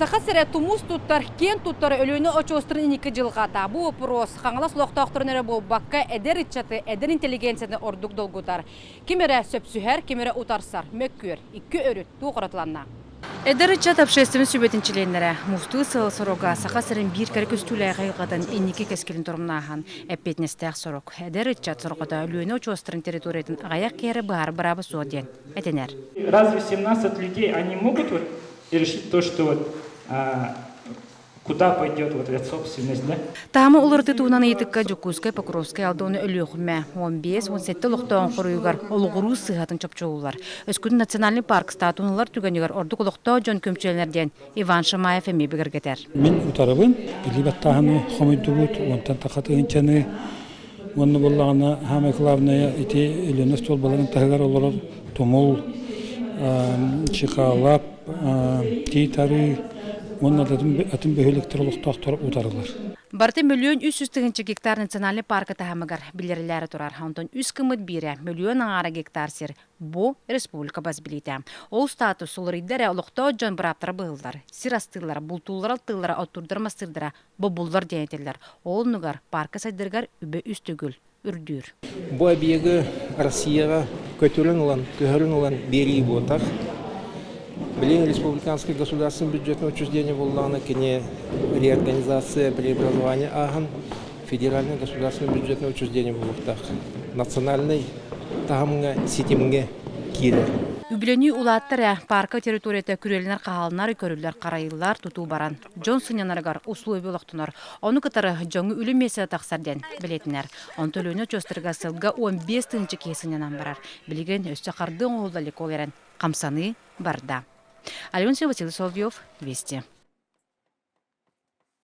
Саха сире тумус туттар, кен туттар өлөөнү очуостырын 2 жылгата. Бу вопрос хаңала сулоктоктурнере болбакка эдер итчаты, эдер интеллигенцияны ордук долгутар. Кимере сөпсүхер, кимере утарсар, мөккүер, 2 өрүт туғыратыланна. Эдер итчат общественный сүбетинчиленлере муфту сыл сорога саха сирен бир кere көстүлай гайгадан энники кескилин турмнахан эппетнестех сорок. Эдер итчат сорогода өлөөнү очуостырын территориятын гаяк кері бар барабы суоден. Этенер. Разве 17 людей, они могут решить то, что куда пойдет эта собственность, да? Тамы улырды туунан ыйтыкка Жукускай, Покровскай алдоону өлөөхүмө 15-17 лохтоон коруйгар олугуруу сыхатын чопчоолар. Өскүн национальный парк статуналар түгөнүгөр ордук лохтоо жон көмчөлөрден Иван Шамаев эми бигергетер. Мен утарыбын илибаттааны хомойдубут онтан такатыгынчаны онны боллагана хаме главная эти элена стол баларын тагар олор томол чикалап титары оннадатын атын бөһөлектерлуктактар утарылар. Барты миллион 300 гектар национальный паркы тахамыгар билерләре турар. Онтон 3 кымыт бире миллион аңара гектар сер бу республика базбилите. Ол статус улриддере олуктоо жон быраптар быылдар. Сир астылар, бултуулар алтылара, оттурдар мастырдара, бобулдар денетелер. Ол нугар паркы сайдыргар үбө үстүгүл үрдүр. Бу объеги Россияга көтөрүн улан бери ботар. Блин, республиканское государственное бюджетное учреждение Воллана, кене реорганизация преобразования АГАН, федеральное государственное бюджетное учреждение Воллахтах, национальный тахамга сетимге кире. Үбленүү улааттар парка территорията күрелінер қағалынар көрілер қарайылар туту баран. Джон сынянарығар условия олықтынар. Оны кытары жоңы үлі месі тақсарден білетінер. Он төлөні чөстірға сылға 15 тынчы кесінен барар. Білеген өсті қардың оғылдалы колерен. Қамсаны барда. Алексей Василий Соловьев, Вести.